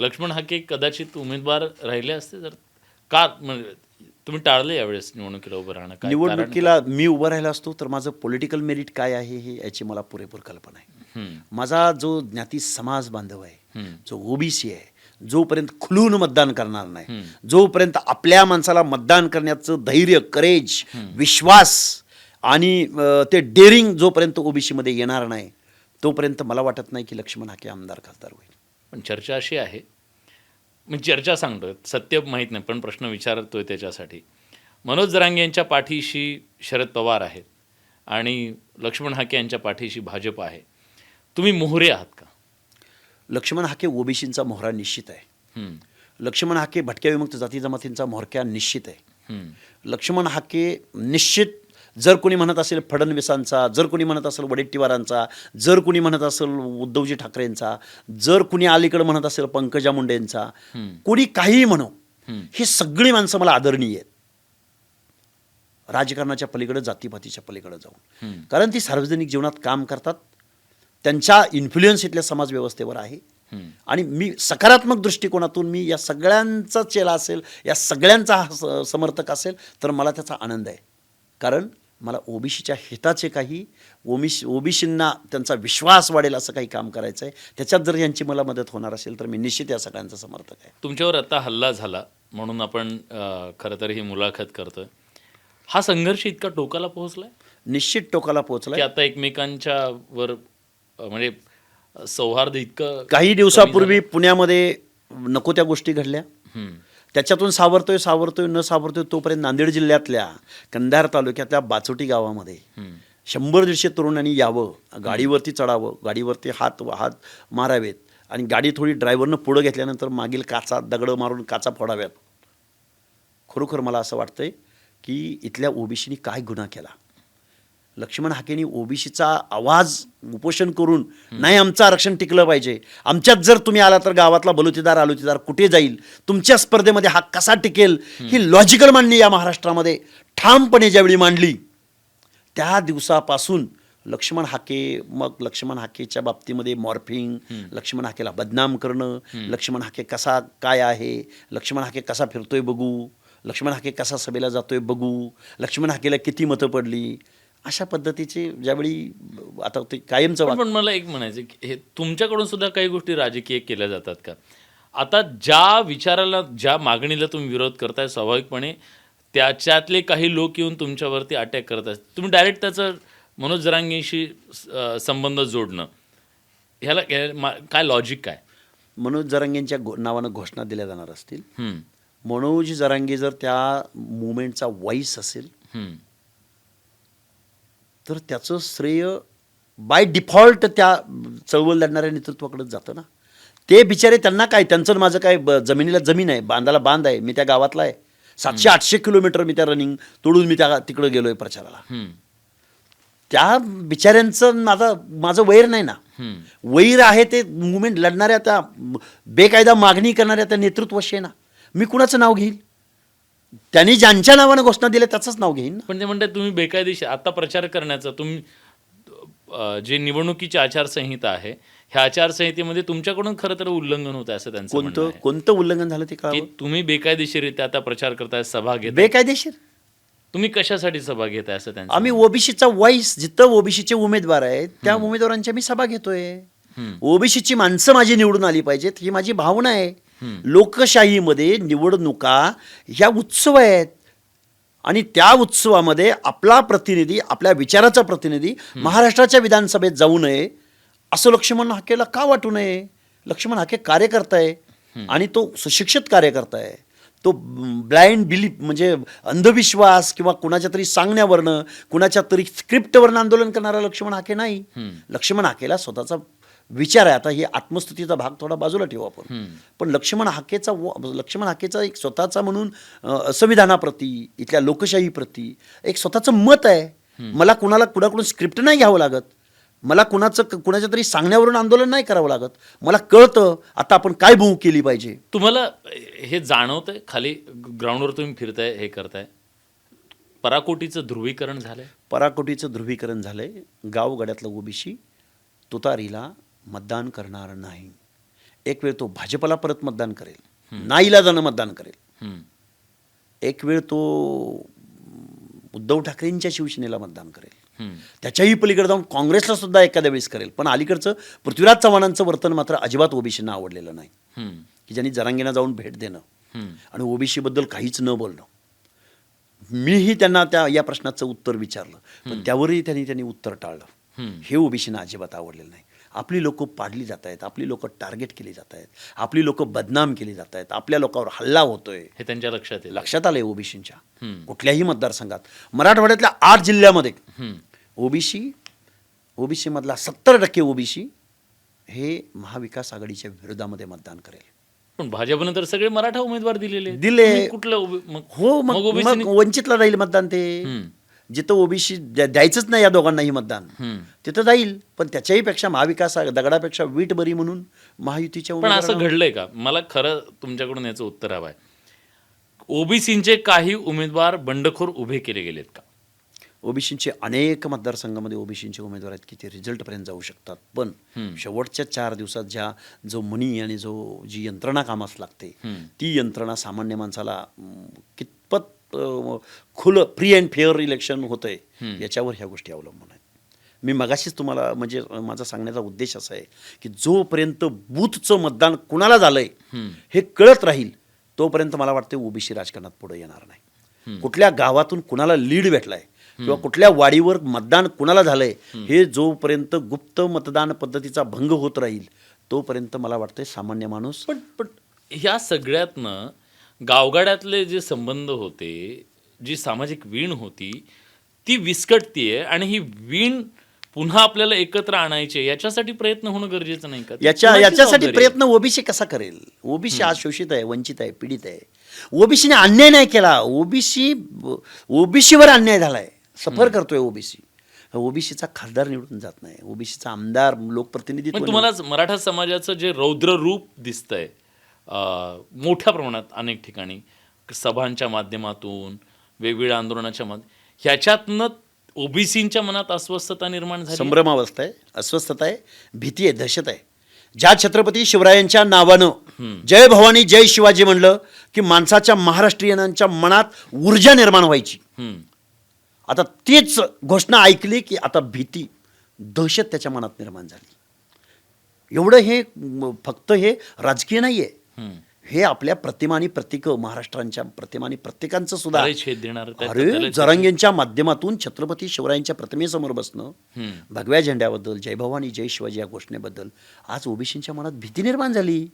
लक्ष्मण हाके कदाचित उमेदवार राहिले असते तर का म्हणजे तुम्ही टाळले यावेळेस निवडणुकीला उभं राहणं काय कारण काय? निवडणुकीला मी उभा राहिला असतो तर माझं पॉलिटिकल मेरिट काय आहे हे याची मला पुरेपूर कल्पना आहे. माझा जो ज्ञाती समाज बांधव आहे, जो ओबीसी आहे, जोपर्यंत खुलून मतदान करणार नाही, जोपर्यंत आपल्या माणसाला मतदान करण्याचं धैर्य, करेज, विश्वास आणि ते डेअरिंग जोपर्यंत ओबीसीमध्ये येणार नाही, तोपर्यंत मला वाटत नाही की लक्ष्मण हाके आमदार खासदार होईल. पण चर्चा अशी आहे, मी चर्चा सांगतोय, सत्य माहीत नाही, पण प्रश्न विचारतोय त्याच्यासाठी. मनोज जरांगे यांच्या पाठीशी शरद पवार आहेत आणि लक्ष्मण हाके यांच्या पाठीशी भाजप आहे. तुम्ही मोहरे आहात का? लक्ष्मण हाके ओबीसींचा मोहरा निश्चित आहे. लक्ष्मण हाके भटक्या विमुक्त जाती जमातींचा म्होरक्या निश्चित आहे. लक्ष्मण हाके निश्चित, जर कोणी म्हणत असेल फडणवीसांचा, जर कोणी म्हणत असेल वडेट्टीवारांचा, जर कोणी म्हणत असेल उद्धवजी ठाकरेंचा, जर कोणी अलीकडे म्हणत असेल पंकजा मुंडेंचा, कोणी काहीही म्हणो, ही सगळी माणसं मला आदरणीय आहेत, राजकारणाच्या पलीकडे, जातीपातीच्या पलीकडे जाऊन. कारण ती सार्वजनिक जीवनात काम करतात, त्यांचा इन्फ्लुएन्स इथल्या समाजव्यवस्थेवर आहे. आणि मी सकारात्मक दृष्टिकोनातून मी या सगळ्यांचा चेला असेल, या सगळ्यांचा समर्थक असेल तर मला त्याचा आनंद आहे. कारण मला ओबीसीच्या हिताचे काही, ओबीसींना त्यांचा विश्वास वाढेल असं काही काम करायचं आहे. त्याच्यात जर यांची मला मदत होणार असेल तर मी निश्चित या सगळ्यांचा समर्थक आहे. तुमच्यावर आता हल्ला झाला म्हणून आपण खरं तर ही मुलाखत करतोय. हा संघर्ष इतका टोकाला पोहोचलाय? निश्चित टोकाला पोहोचलाय की आता एकमेकांच्या वर म्हणजे सौहार्द इतकं. काही दिवसापूर्वी पुण्यामध्ये नको त्या गोष्टी घडल्या, त्याच्यातून सावरतोय न सावरतोय तोपर्यंत नांदेड जिल्ह्यातल्या कंधार तालुक्यातल्या बाचोटी गावामध्ये 100-150 तरुणांनी यावं, गाडीवरती चढावं, गाडीवरती हात मारावेत आणि गाडी थोडी ड्रायव्हरनं पुढं घेतल्यानंतर मागील काचा दगडं मारून काचा फोडाव्यात. खरोखर मला असं वाटतंय की इथल्या ओबीसीनी काय गुन्हा केला. लक्ष्मण हाकेंनी ओबीसीचा आवाज उपोषण करून नाही आमचं आरक्षण टिकलं पाहिजे, आमच्यात जर तुम्ही आला तर गावातला बलुतेदार आलुतेदार कुठे जाईल, तुमच्या स्पर्धेमध्ये हा कसा टिकेल, ही लॉजिकल मांडणी या महाराष्ट्रामध्ये ठामपणे ज्यावेळी मांडली, त्या दिवसापासून लक्ष्मण हाके, मग लक्ष्मण हाकेच्या बाबतीमध्ये मॉर्फिंग, लक्ष्मण हाकेला बदनाम करणं, लक्ष्मण हाके कसा काय आहे, लक्ष्मण हाके कसा फिरतोय बघू, लक्ष्मण हाके कसा सभेला जातोय बघू, लक्ष्मण हाकेला किती मतं पडली, अशा पद्धतीचे ज्यावेळी आता ते कायमचं पण मला एक म्हणायचं की हे तुमच्याकडून सुद्धा काही गोष्टी राजकीय केल्या जातात का? आता ज्या विचाराला, ज्या मागणीला तुम्ही विरोध करताय, स्वाभाविकपणे त्याच्यातले काही लोक येऊन तुमच्यावरती अटॅक करत आहेत. तुम्ही डायरेक्ट त्याचं मनोज जरांगेशी संबंध जोडणं, ह्याला काय लॉजिक काय? मनोज जरांगेंच्या नावानं घोषणा दिल्या जाणार असतील, मनोज जरांगे जर त्या मुवमेंटचा व्हॉइस असेल तर त्याचं श्रेय बाय डिफॉल्ट त्या चळवळ लढणाऱ्या नेतृत्वाकडेच जातं ना. ते बिचारे, त्यांना काय, त्यांचं माझं काय, जमिनीला जमीन आहे, बांधाला बांध आहे, मी त्या गावातला आहे, 700-800 किलोमीटर मी त्या रनिंग तोडून मी त्या तिकडं गेलोय प्रचाराला. त्या बिचाऱ्यांचं माझं वैर नाही ना. वैर आहे ते मुवमेंट लढणाऱ्या, त्या बेकायदा मागणी करणाऱ्या त्या नेतृत्वाशी आहे ना. मी कुणाचं नाव घेईल? त्यांनी ज्यांच्या नावानं घोषणा दिल्या त्याचंच नाव घेईन. पण ते म्हणतात तुम्ही बेकायदेशीर आता प्रचार करण्याचा, तुम्ही जे निवडणुकीची आचारसंहिता आहे, ह्या आचारसंहितेमध्ये तुमच्याकडून खरं तर उल्लंघन होत आहे असं त्यांचं म्हणणं आहे. कोणतं उल्लंघन झालं ते की कळावं. तुम्ही बेकायदेशीरित्या आता प्रचार करताय, सभा घेताय. बेकायदेशीर तुम्ही कशासाठी सभा घेताय असं त्यांचं? आम्ही ओबीसीचा व्हॉइस, जिथं ओबीसीचे उमेदवार आहेत त्या उमेदवारांच्या मी सभा घेतोय. ओबीसीची माणसं माझी निवडून आली पाहिजेत, ही माझी भावना आहे. लोकशाहीमध्ये निवडणुका ह्या उत्सव आहेत आणि त्या उत्सवामध्ये आपला प्रतिनिधी, आपल्या विचाराचा प्रतिनिधी महाराष्ट्राच्या विधानसभेत जाऊ नये असं लक्ष्मण हाकेला का वाटू नये? लक्ष्मण हाके कार्यकर्ता आहे आणि तो सुशिक्षित कार्यकर्ता आहे. तो ब्लाइंड बिलीफ म्हणजे अंधविश्वास किंवा कुणाच्या तरी सांगण्यावरनं, कुणाच्या तरी स्क्रिप्टवरनं आंदोलन करणारा लक्ष्मण हाके नाही. लक्ष्मण हाकेला स्वतःचा विचार आहे. आता हे आत्मस्तुतीचा भाग थोडा बाजूला ठेवू आपण, पण लक्ष्मण हाकेचा एक स्वतःचा म्हणून संविधानाप्रती, इथल्या लोकशाहीप्रती एक स्वतःचं मत आहे. मला कुणाकडून स्क्रिप्ट नाही घ्यावं लागत, मला कुणाच्या तरी सांगण्यावरून आंदोलन नाही करावं लागत. मला कळतं आता आपण काय भूक केली पाहिजे. तुम्हाला हे जाणवतंय, खाली ग्राउंडवर तुम्ही फिरताय, हे करताय, पराकोटीचं ध्रुवीकरण झालंय? पराकोटीचं ध्रुवीकरण झालंय. गावगाड्यातलं ओबीसी तुतारीला मतदान करणार नाही. एक वेळ तो भाजपला परत मतदान करेल, नाईलाजानं मतदान करेल. हम्म. एक वेळ तो उद्धव ठाकरेंच्या शिवसेनेला मतदान करेल. हम्म. त्याच्याही पलीकडे जाऊन काँग्रेसला सुद्धा एखाद्या वेळेस करेल. पण अलीकडचं पृथ्वीराज चव्हाणांचं वर्तन मात्र अजिबात ओबीसींना आवडलेलं नाही, हम्म. की ज्यांनी जरांगेंना जाऊन भेट देणं हम्म. आणि ओबीसीबद्दल काहीच न बोलणं. मीही त्यांना या प्रश्नाचं उत्तर विचारलं, पण त्यावरही त्यांनी उत्तर टाळलं. हम्म. हे ओबीसींना अजिबात आवडलेलं नाही. आपली लोकं पाडली जात आहेत, आपली लोकं टार्गेट केली जात आहेत, आपली लोकं बदनाम केली जात आहेत, आपल्या लोकांवर हल्ला होतोय. हे त्यांच्या लक्षात येईल. लक्षात आलंय ओबीसींच्या. हम्म. कुठल्याही मतदारसंघात मराठवाड्यातल्या 8 जिल्ह्यामध्ये हम्म. ओबीसी मधला 70% ओबीसी हे महाविकास आघाडीच्या विरोधामध्ये मतदान करेल. पण भाजपनं तर सगळे मराठा उमेदवार दिलेले आहेत. दिले. तुम्ही कुठलं हो, मग ओबीसी वंचितला राहील मतदान. ते जिथं ओबीसी द्यायचंच नाही या दोघांनाही मतदान, तिथं जाईल. पण त्याच्याही पेक्षा महाविकास दगडापेक्षा वीट बरी म्हणून महायुतीच्या पण असं उमेदवारांना- घडलंय का? मला खरं तुमच्याकडून याचं उत्तर हवं आहे. ओबीसीचे काही उमेदवार बंडखोर उभे केले गेलेत का? ओबीसीचे अनेक मतदारसंघामध्ये ओबीसीचे उमेदवार आहेत की ते रिझल्टपर्यंत जाऊ शकतात. पण शेवटच्या 4 दिवसात जो मनी आणि जी यंत्रणा कामास लागते, ती यंत्रणा सामान्य माणसाला कितपत खुलं फ्री अँड फेअर इलेक्शन होतंय याच्यावर ह्या गोष्टी अवलंबून आहेत. मी मगाशीच तुम्हाला म्हणजे माझा सांगण्याचा उद्देश असा आहे की जोपर्यंत बूथचं मतदान कुणाला झालंय हे कळत राहील तोपर्यंत मला वाटतं ओबीसी राजकारणात पुढे येणार नाही. कुठल्या गावातून कुणाला लीड भेटलाय किंवा कुठल्या वाडीवर मतदान कुणाला झालंय हे जोपर्यंत गुप्त मतदान पद्धतीचा भंग होत राहील तोपर्यंत मला वाटतंय सामान्य माणूस. पण ह्या सगळ्यातनं गावगाड्यातले जे संबंध होते, जी सामाजिक वीण होती ती विस्कटतीये आणि ही वीण पुन्हा आपल्याला एकत्र आणायचे याच्यासाठी प्रयत्न होणं गरजेचं नाही का? याच्यासाठी प्रयत्न ओबीसी कसा करेल? ओबीसी आज शोषित आहे, वंचित आहे, पीडित आहे. ओबीसीने अन्याय नाही केला, ओबीसीवर अन्याय झालाय, सफर करतोय ओबीसी. ओबीसीचा खासदार निवडून जात नाही, ओबीसीचा आमदार लोकप्रतिनिधित्व. पण तुम्हाला मराठा समाजाचं जे रौद्र रूप दिसतंय मोठ्या प्रमाणात अनेक ठिकाणी सभांच्या माध्यमातून वेगवेगळ्या आंदोलनाच्या ह्याच्यातनं ओबीसींच्या मनात अस्वस्थता निर्माण झाली. संभ्रमावस्था आहे, अस्वस्थता आहे, भीती आहे, दहशत आहे. ज्या छत्रपती शिवरायांच्या नावानं जय भवानी जय शिवाजी म्हणलं की माणसाच्या महाराष्ट्रीयनांच्या मनात ऊर्जा निर्माण व्हायची. आता तीच घोषणा ऐकली की आता भीती दहशत त्याच्या मनात निर्माण झाली. एवढं हे फक्त हे राजकीय नाही आहे, हे आपल्या प्रतिमा आणि प्रतीक, महाराष्ट्रांच्या प्रतिमा आणि प्रत्येकांचं सुद्धा. अरे जरांगेंच्या माध्यमातून छत्रपती शिवरायांच्या प्रतिमेसमोर बसणं, भगव्या झेंड्याबद्दल, जय भवानी जय शिवाजी या घोषणेबद्दल आज ओबीसींच्या मनात भीती निर्माण झाली.